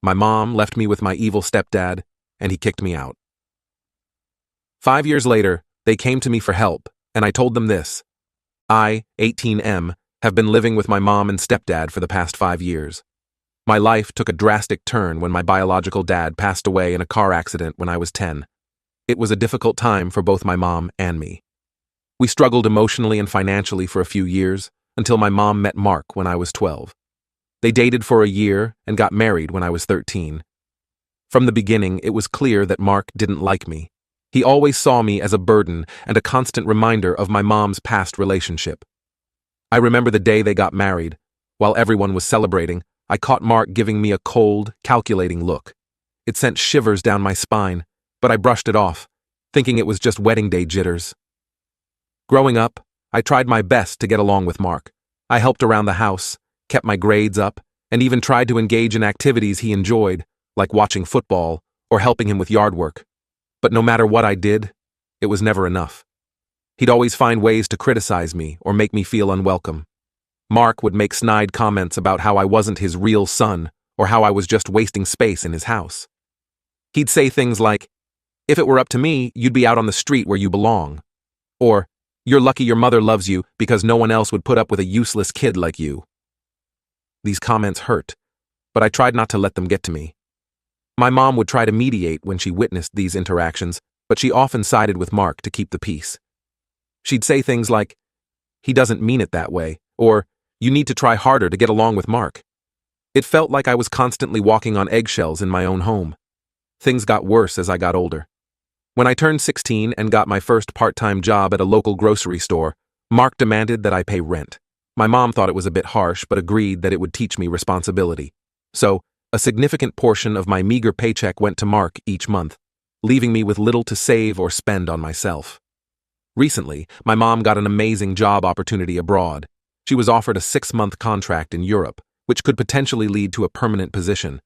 My mom left me with my evil stepdad, and he kicked me out. 5 years later, they came to me for help, and I told them this. I, 18M, have been living with my mom and stepdad for the past 5 years. My life took a drastic turn when my biological dad passed away in a car accident when I was 10. It was a difficult time for both my mom and me. We struggled emotionally and financially for a few years, until my mom met Mark when I was 12. They dated for a year and got married when I was 13. From the beginning, it was clear that Mark didn't like me. He always saw me as a burden and a constant reminder of my mom's past relationship. I remember the day they got married. While everyone was celebrating, I caught Mark giving me a cold, calculating look. It sent shivers down my spine, but I brushed it off, thinking it was just wedding day jitters. Growing up, I tried my best to get along with Mark. I helped around the house, kept my grades up, and even tried to engage in activities he enjoyed, like watching football or helping him with yard work. But no matter what I did, it was never enough. He'd always find ways to criticize me or make me feel unwelcome. Mark would make snide comments about how I wasn't his real son or how I was just wasting space in his house. He'd say things like, "If it were up to me, you'd be out on the street where you belong." Or, "You're lucky your mother loves you because no one else would put up with a useless kid like you." These comments hurt, but I tried not to let them get to me. My mom would try to mediate when she witnessed these interactions, but she often sided with Mark to keep the peace. She'd say things like, "He doesn't mean it that way," or "You need to try harder to get along with Mark." It felt like I was constantly walking on eggshells in my own home. Things got worse as I got older. When I turned 16 and got my first part-time job at a local grocery store, Mark demanded that I pay rent. My mom thought it was a bit harsh, but agreed that it would teach me responsibility. So, a significant portion of my meager paycheck went to Mark each month, leaving me with little to save or spend on myself. Recently, my mom got an amazing job opportunity abroad. She was offered a 6-month contract in Europe, which could potentially lead to a permanent position.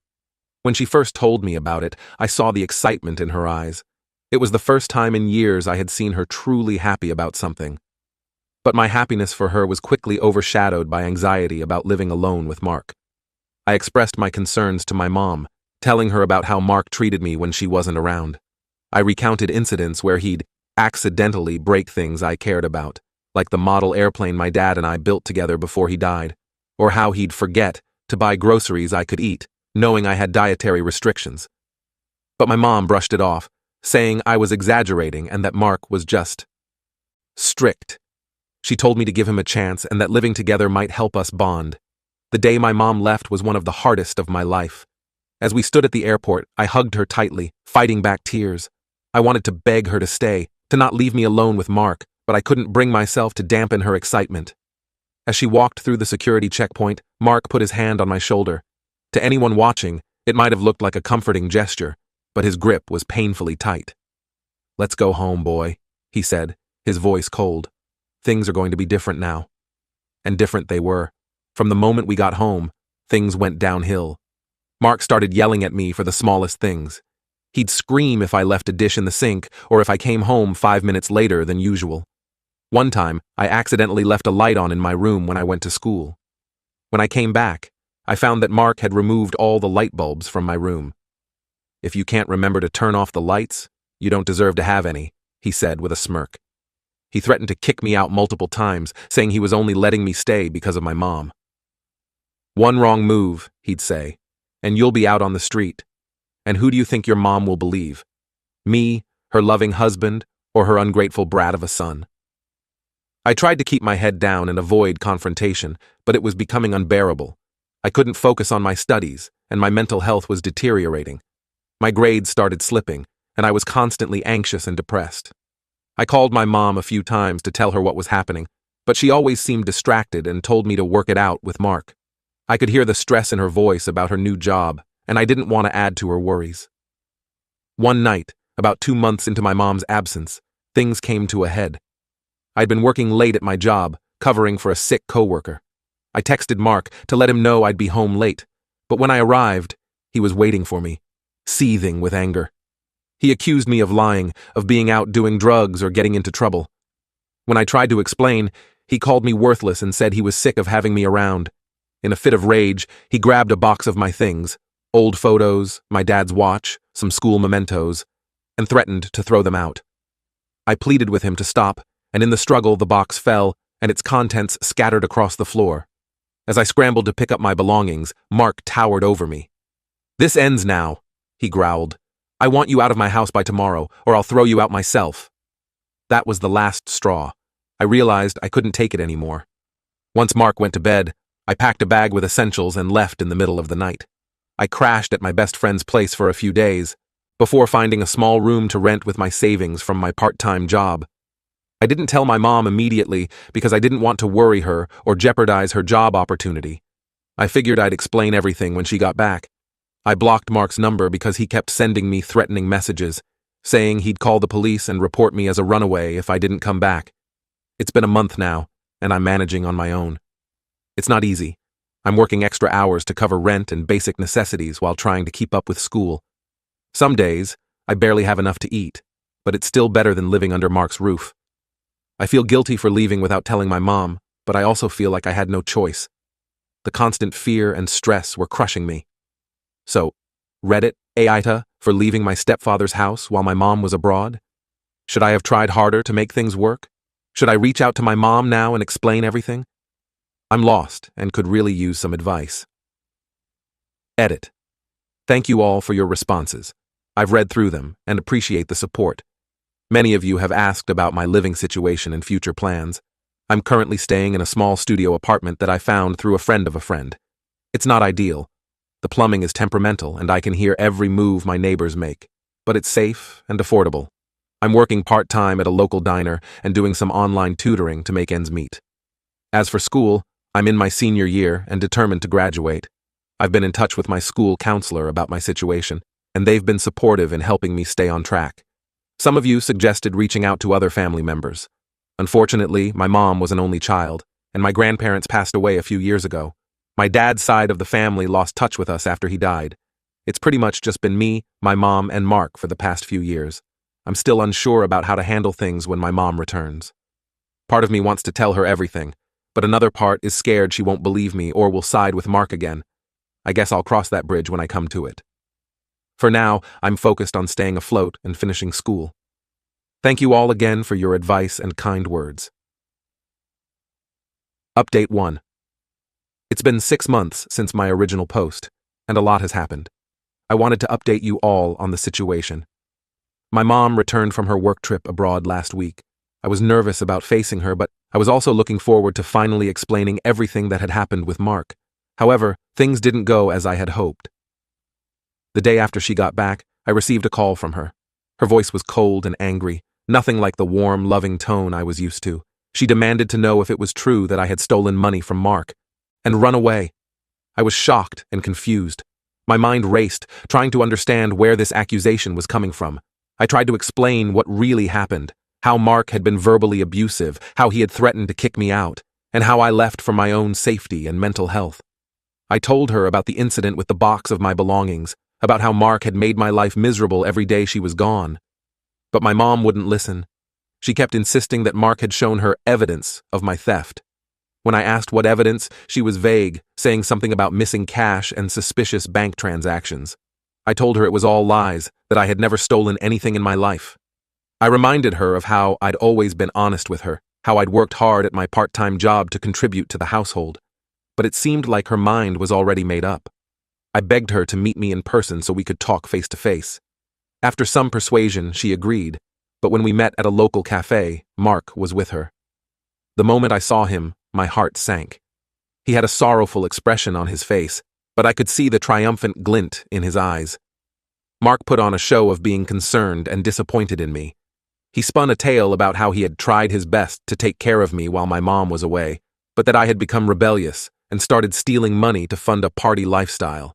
When she first told me about it, I saw the excitement in her eyes. It was the first time in years I had seen her truly happy about something. But my happiness for her was quickly overshadowed by anxiety about living alone with Mark. I expressed my concerns to my mom, telling her about how Mark treated me when she wasn't around. I recounted incidents where he'd accidentally break things I cared about, like the model airplane my dad and I built together before he died, or how he'd forget to buy groceries I could eat, knowing I had dietary restrictions. But my mom brushed it off, saying I was exaggerating and that Mark was just strict. She told me to give him a chance and that living together might help us bond. The day my mom left was one of the hardest of my life. As we stood at the airport, I hugged her tightly, fighting back tears. I wanted to beg her to stay, to not leave me alone with Mark, but I couldn't bring myself to dampen her excitement. As she walked through the security checkpoint, Mark put his hand on my shoulder. To anyone watching, it might have looked like a comforting gesture, but his grip was painfully tight. "Let's go home, boy," he said, his voice cold. "Things are going to be different now." And different they were. From the moment we got home, things went downhill. Mark started yelling at me for the smallest things. He'd scream if I left a dish in the sink or if I came home 5 minutes later than usual. One time, I accidentally left a light on in my room when I went to school. When I came back, I found that Mark had removed all the light bulbs from my room. "If you can't remember to turn off the lights, you don't deserve to have any," he said with a smirk. He threatened to kick me out multiple times, saying he was only letting me stay because of my mom. "One wrong move," he'd say, "and you'll be out on the street. And who do you think your mom will believe? Me, her loving husband, or her ungrateful brat of a son?" I tried to keep my head down and avoid confrontation, but it was becoming unbearable. I couldn't focus on my studies, and my mental health was deteriorating. My grades started slipping, and I was constantly anxious and depressed. I called my mom a few times to tell her what was happening, but she always seemed distracted and told me to work it out with Mark. I could hear the stress in her voice about her new job, and I didn't want to add to her worries. One night, about 2 months into my mom's absence, things came to a head. I'd been working late at my job, covering for a sick coworker. I texted Mark to let him know I'd be home late, but when I arrived, he was waiting for me, seething with anger. He accused me of lying, of being out doing drugs or getting into trouble. When I tried to explain, he called me worthless and said he was sick of having me around. In a fit of rage, he grabbed a box of my things, old photos, my dad's watch, some school mementos, and threatened to throw them out. I pleaded with him to stop, and in the struggle the box fell and its contents scattered across the floor. As I scrambled to pick up my belongings, Mark towered over me. "This ends now," he growled. "I want you out of my house by tomorrow, or I'll throw you out myself." That was the last straw. I realized I couldn't take it anymore. Once Mark went to bed, I packed a bag with essentials and left in the middle of the night. I crashed at my best friend's place for a few days, before finding a small room to rent with my savings from my part-time job. I didn't tell my mom immediately because I didn't want to worry her or jeopardize her job opportunity. I figured I'd explain everything when she got back. I blocked Mark's number because he kept sending me threatening messages, saying he'd call the police and report me as a runaway if I didn't come back. It's been a month now, and I'm managing on my own. It's not easy. I'm working extra hours to cover rent and basic necessities while trying to keep up with school. Some days, I barely have enough to eat, but it's still better than living under Mark's roof. I feel guilty for leaving without telling my mom, but I also feel like I had no choice. The constant fear and stress were crushing me. So, Reddit, Aita, for leaving my stepfather's house while my mom was abroad? Should I have tried harder to make things work? Should I reach out to my mom now and explain everything? I'm lost and could really use some advice. Edit. Thank you all for your responses. I've read through them and appreciate the support. Many of you have asked about my living situation and future plans. I'm currently staying in a small studio apartment that I found through a friend of a friend. It's not ideal. The plumbing is temperamental and I can hear every move my neighbors make, but it's safe and affordable. I'm working part-time at a local diner and doing some online tutoring to make ends meet. As for school, I'm in my senior year and determined to graduate. I've been in touch with my school counselor about my situation, and they've been supportive in helping me stay on track. Some of you suggested reaching out to other family members. Unfortunately, my mom was an only child, and my grandparents passed away a few years ago. My dad's side of the family lost touch with us after he died. It's pretty much just been me, my mom, and Mark for the past few years. I'm still unsure about how to handle things when my mom returns. Part of me wants to tell her everything, but another part is scared she won't believe me or will side with Mark again. I guess I'll cross that bridge when I come to it. For now, I'm focused on staying afloat and finishing school. Thank you all again for your advice and kind words. Update 1. It's been 6 months since my original post, and a lot has happened. I wanted to update you all on the situation. My mom returned from her work trip abroad last week. I was nervous about facing her, but I was also looking forward to finally explaining everything that had happened with Mark. However, things didn't go as I had hoped. The day after she got back, I received a call from her. Her voice was cold and angry, nothing like the warm, loving tone I was used to. She demanded to know if it was true that I had stolen money from Mark and run away. I was shocked and confused. My mind raced, trying to understand where this accusation was coming from. I tried to explain what really happened, how Mark had been verbally abusive, how he had threatened to kick me out, and how I left for my own safety and mental health. I told her about the incident with the box of my belongings, about how Mark had made my life miserable every day she was gone. But my mom wouldn't listen. She kept insisting that Mark had shown her evidence of my theft. When I asked what evidence, she was vague, saying something about missing cash and suspicious bank transactions. I told her it was all lies, that I had never stolen anything in my life. I reminded her of how I'd always been honest with her, how I'd worked hard at my part-time job to contribute to the household. But it seemed like her mind was already made up. I begged her to meet me in person so we could talk face to face. After some persuasion, she agreed, but when we met at a local cafe, Mark was with her. The moment I saw him, my heart sank. He had a sorrowful expression on his face, but I could see the triumphant glint in his eyes. Mark put on a show of being concerned and disappointed in me. He spun a tale about how he had tried his best to take care of me while my mom was away, but that I had become rebellious and started stealing money to fund a party lifestyle.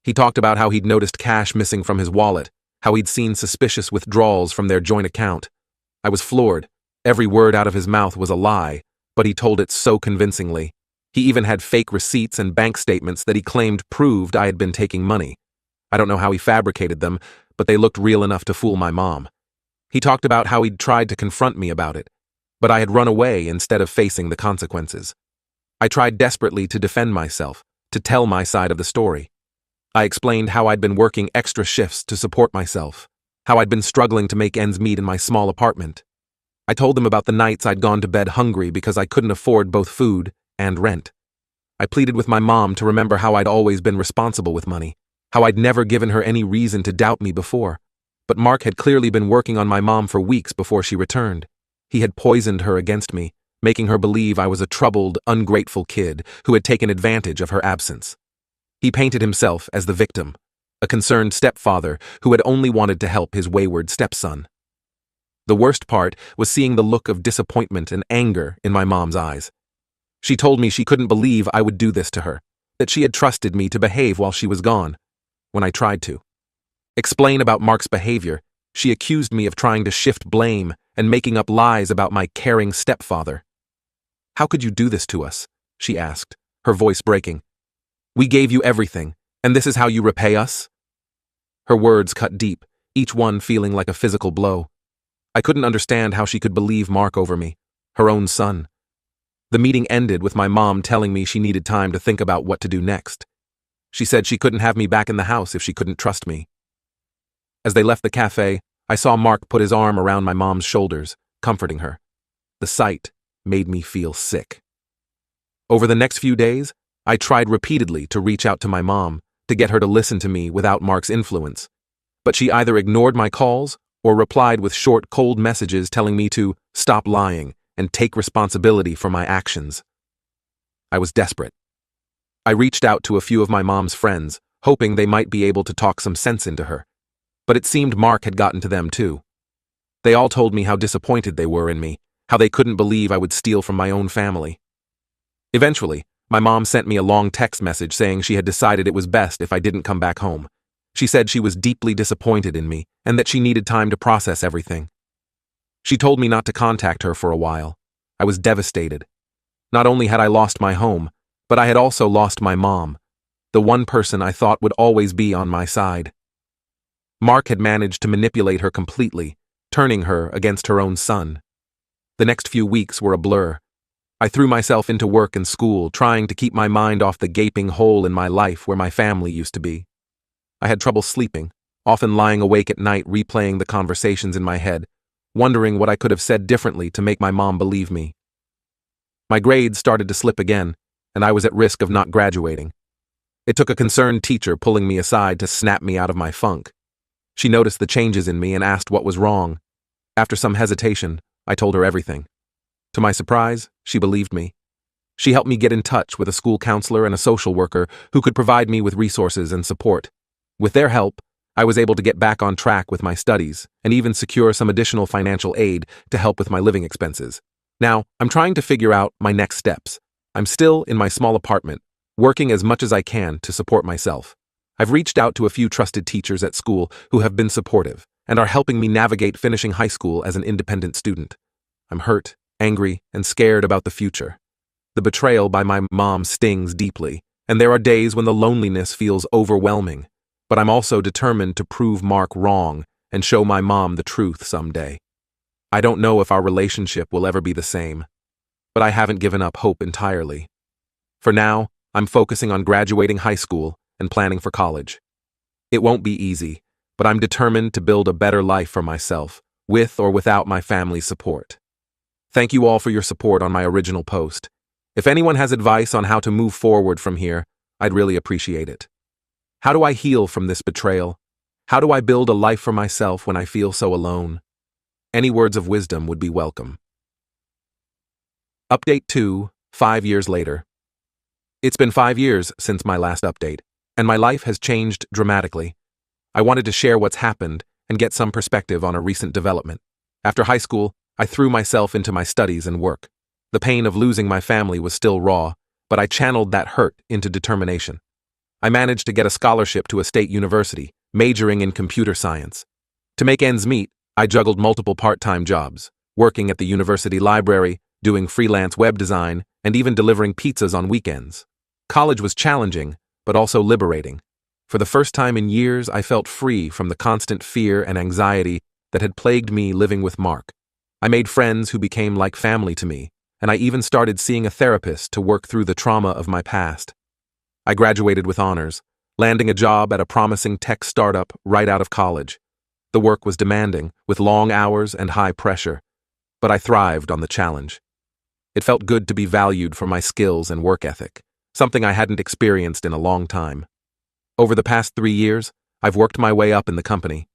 He talked about how he'd noticed cash missing from his wallet, how he'd seen suspicious withdrawals from their joint account. I was floored. Every word out of his mouth was a lie, but he told it so convincingly. He even had fake receipts and bank statements that he claimed proved I had been taking money. I don't know how he fabricated them, but they looked real enough to fool my mom. He talked about how he'd tried to confront me about it, but I had run away instead of facing the consequences. I tried desperately to defend myself, to tell my side of the story. I explained how I'd been working extra shifts to support myself, how I'd been struggling to make ends meet in my small apartment. I told them about the nights I'd gone to bed hungry because I couldn't afford both food and rent. I pleaded with my mom to remember how I'd always been responsible with money, how I'd never given her any reason to doubt me before. But Mark had clearly been working on my mom for weeks before she returned. He had poisoned her against me, making her believe I was a troubled, ungrateful kid who had taken advantage of her absence. He painted himself as the victim, a concerned stepfather who had only wanted to help his wayward stepson. The worst part was seeing the look of disappointment and anger in my mom's eyes. She told me she couldn't believe I would do this to her, that she had trusted me to behave while she was gone. When I tried to explain about Mark's behavior, she accused me of trying to shift blame and making up lies about my caring stepfather. "How could you do this to us?" she asked, her voice breaking. "We gave you everything, and this is how you repay us?" Her words cut deep, each one feeling like a physical blow. I couldn't understand how she could believe Mark over me, her own son. The meeting ended with my mom telling me she needed time to think about what to do next. She said she couldn't have me back in the house if she couldn't trust me. As they left the cafe, I saw Mark put his arm around my mom's shoulders, comforting her. The sight made me feel sick. Over the next few days, I tried repeatedly to reach out to my mom, to get her to listen to me without Mark's influence. But she either ignored my calls or replied with short, cold messages telling me to stop lying and take responsibility for my actions. I was desperate. I reached out to a few of my mom's friends, hoping they might be able to talk some sense into her. But it seemed Mark had gotten to them too. They all told me how disappointed they were in me, how they couldn't believe I would steal from my own family. Eventually, my mom sent me a long text message saying she had decided it was best if I didn't come back home. She said she was deeply disappointed in me and that she needed time to process everything. She told me not to contact her for a while. I was devastated. Not only had I lost my home, but I had also lost my mom, the one person I thought would always be on my side. Mark had managed to manipulate her completely, turning her against her own son. The next few weeks were a blur. I threw myself into work and school, trying to keep my mind off the gaping hole in my life where my family used to be. I had trouble sleeping, often lying awake at night replaying the conversations in my head, wondering what I could have said differently to make my mom believe me. My grades started to slip again, and I was at risk of not graduating. It took a concerned teacher pulling me aside to snap me out of my funk. She noticed the changes in me and asked what was wrong. After some hesitation, I told her everything. To my surprise, she believed me. She helped me get in touch with a school counselor and a social worker who could provide me with resources and support. With their help, I was able to get back on track with my studies and even secure some additional financial aid to help with my living expenses. Now, I'm trying to figure out my next steps. I'm still in my small apartment, working as much as I can to support myself. I've reached out to a few trusted teachers at school who have been supportive and are helping me navigate finishing high school as an independent student. I'm hurt, angry, and scared about the future. The betrayal by my mom stings deeply, and there are days when the loneliness feels overwhelming. But I'm also determined to prove Mark wrong and show my mom the truth someday. I don't know if our relationship will ever be the same, but I haven't given up hope entirely. For now, I'm focusing on graduating high school and planning for college. It won't be easy, but I'm determined to build a better life for myself, with or without my family's support. Thank you all for your support on my original post. If anyone has advice on how to move forward from here, I'd really appreciate it. How do I heal from this betrayal? How do I build a life for myself when I feel so alone? Any words of wisdom would be welcome. Update 2, 5 years later. It's been 5 years since my last update, and my life has changed dramatically. I wanted to share what's happened and get some perspective on a recent development. After high school, I threw myself into my studies and work. The pain of losing my family was still raw, but I channeled that hurt into determination. I managed to get a scholarship to a state university, majoring in computer science. To make ends meet, I juggled multiple part-time jobs, working at the university library, doing freelance web design, and even delivering pizzas on weekends. College was challenging, but also liberating. For the first time in years, I felt free from the constant fear and anxiety that had plagued me living with Mark. I made friends who became like family to me, and I even started seeing a therapist to work through the trauma of my past. I graduated with honors, landing a job at a promising tech startup right out of college. The work was demanding, with long hours and high pressure, but I thrived on the challenge. It felt good to be valued for my skills and work ethic, something I hadn't experienced in a long time. Over the past 3 years, I've worked my way up in the company.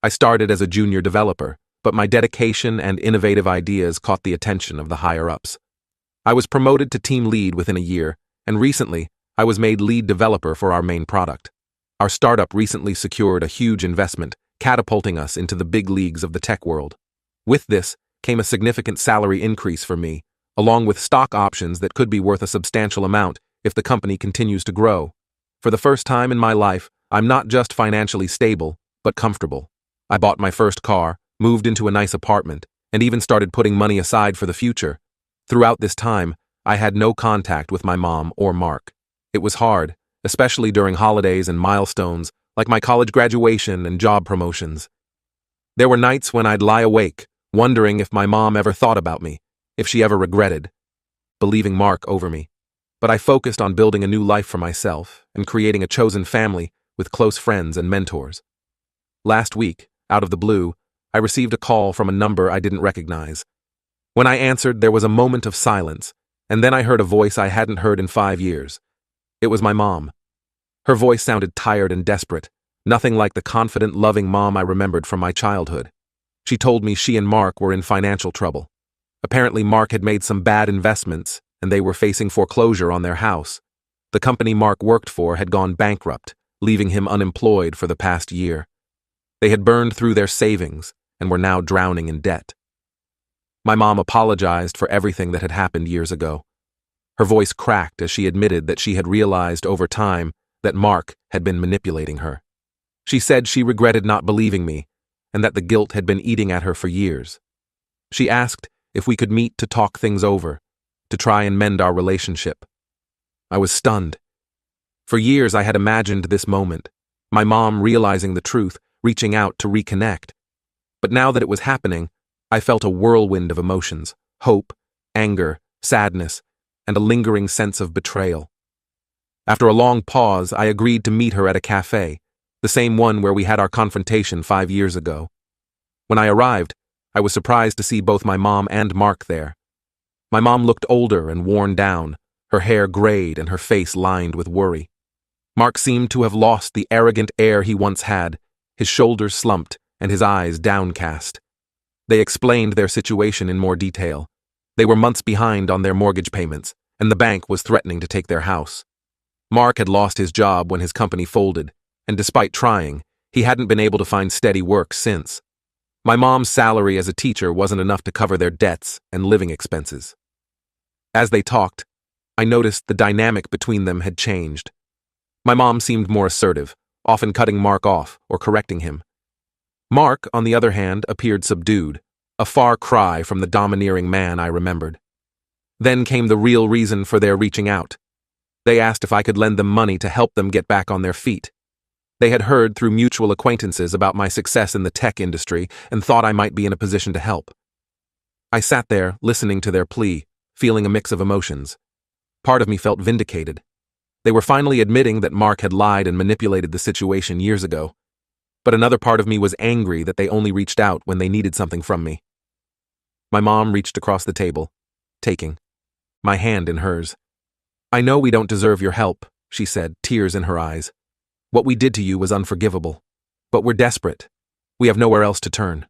I started as a junior developer, but my dedication and innovative ideas caught the attention of the higher-ups. I was promoted to team lead within a year, and recently, I was made lead developer for our main product. Our startup recently secured a huge investment, catapulting us into the big leagues of the tech world. With this came a significant salary increase for me, along with stock options that could be worth a substantial amount if the company continues to grow. For the first time in my life, I'm not just financially stable, but comfortable. I bought my first car, moved into a nice apartment, and even started putting money aside for the future. Throughout this time, I had no contact with my mom or Mark. It was hard, especially during holidays and milestones like my college graduation and job promotions. There were nights when I'd lie awake, wondering if my mom ever thought about me, if she ever regretted believing Mark over me. But I focused on building a new life for myself and creating a chosen family with close friends and mentors. Last week, out of the blue, I received a call from a number I didn't recognize. When I answered, there was a moment of silence, and then I heard a voice I hadn't heard in 5 years. It was my mom. Her voice sounded tired and desperate, nothing like the confident, loving mom I remembered from my childhood. She told me she and Mark were in financial trouble. Apparently, Mark had made some bad investments, and they were facing foreclosure on their house. The company Mark worked for had gone bankrupt, leaving him unemployed for the past year. They had burned through their savings and were now drowning in debt. My mom apologized for everything that had happened years ago. Her voice cracked as she admitted that she had realized over time that Mark had been manipulating her. She said she regretted not believing me and that the guilt had been eating at her for years. She asked if we could meet to talk things over, to try and mend our relationship. I was stunned. For years I had imagined this moment, my mom realizing the truth, reaching out to reconnect. But now that it was happening, I felt a whirlwind of emotions, hope, anger, sadness, and a lingering sense of betrayal. After a long pause, I agreed to meet her at a cafe, the same one where we had our confrontation 5 years ago. When I arrived, I was surprised to see both my mom and Mark there. My mom looked older and worn down, her hair grayed and her face lined with worry. Mark seemed to have lost the arrogant air he once had, his shoulders slumped and his eyes downcast. They explained their situation in more detail. They were months behind on their mortgage payments, and the bank was threatening to take their house. Mark had lost his job when his company folded, and despite trying, he hadn't been able to find steady work since. My mom's salary as a teacher wasn't enough to cover their debts and living expenses. As they talked, I noticed the dynamic between them had changed. My mom seemed more assertive, often cutting Mark off or correcting him. Mark, on the other hand, appeared subdued, a far cry from the domineering man I remembered. Then came the real reason for their reaching out. They asked if I could lend them money to help them get back on their feet. They had heard through mutual acquaintances about my success in the tech industry and thought I might be in a position to help. I sat there, listening to their plea, feeling a mix of emotions. Part of me felt vindicated. They were finally admitting that Mark had lied and manipulated the situation years ago. But another part of me was angry that they only reached out when they needed something from me. My mom reached across the table, taking my hand in hers. "I know we don't deserve your help," she said, tears in her eyes. "What we did to you was unforgivable. But we're desperate. We have nowhere else to turn."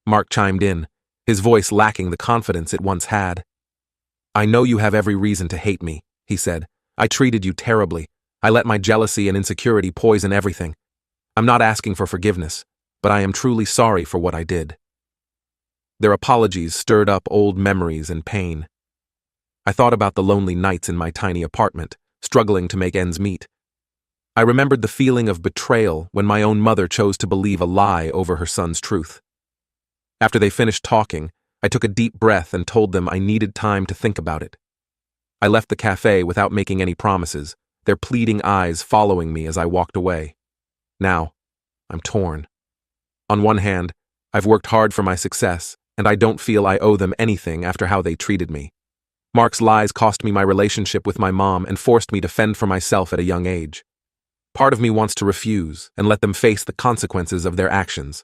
Mark chimed in, his voice lacking the confidence it once had. "I know you have every reason to hate me," he said. "I treated you terribly. I let my jealousy and insecurity poison everything. I'm not asking for forgiveness, but I am truly sorry for what I did." Their apologies stirred up old memories and pain. I thought about the lonely nights in my tiny apartment, struggling to make ends meet. I remembered the feeling of betrayal when my own mother chose to believe a lie over her son's truth. After they finished talking, I took a deep breath and told them I needed time to think about it. I left the cafe without making any promises, their pleading eyes following me as I walked away. Now, I'm torn. On one hand, I've worked hard for my success, and I don't feel I owe them anything after how they treated me. Mark's lies cost me my relationship with my mom and forced me to fend for myself at a young age. Part of me wants to refuse and let them face the consequences of their actions.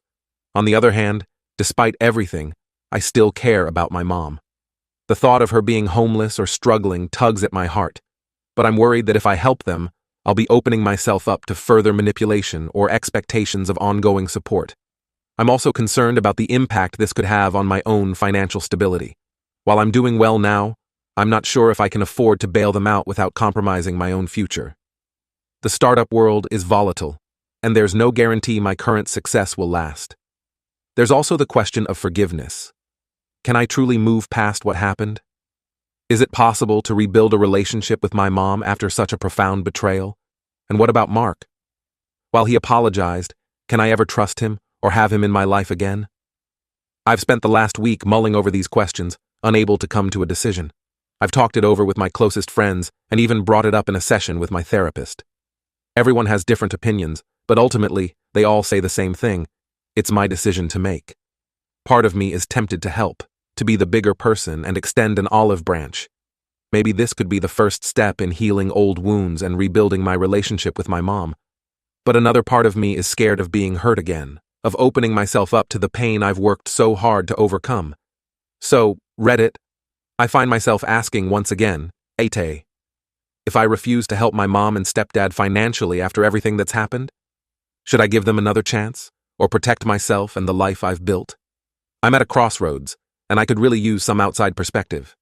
On the other hand, despite everything, I still care about my mom. The thought of her being homeless or struggling tugs at my heart, but I'm worried that if I help them, I'll be opening myself up to further manipulation or expectations of ongoing support. I'm also concerned about the impact this could have on my own financial stability. While I'm doing well now, I'm not sure if I can afford to bail them out without compromising my own future. The startup world is volatile, and there's no guarantee my current success will last. There's also the question of forgiveness. Can I truly move past what happened? Is it possible to rebuild a relationship with my mom after such a profound betrayal? And what about Mark? While he apologized, can I ever trust him or have him in my life again? I've spent the last week mulling over these questions, unable to come to a decision. I've talked it over with my closest friends and even brought it up in a session with my therapist. Everyone has different opinions, but ultimately, they all say the same thing. It's my decision to make. Part of me is tempted to help, to be the bigger person and extend an olive branch. Maybe this could be the first step in healing old wounds and rebuilding my relationship with my mom. But another part of me is scared of being hurt again, of opening myself up to the pain I've worked so hard to overcome. So, Reddit, I find myself asking once again, Ate, if I refuse to help my mom and stepdad financially after everything that's happened? Should I give them another chance, or protect myself and the life I've built? I'm at a crossroads, and I could really use some outside perspective.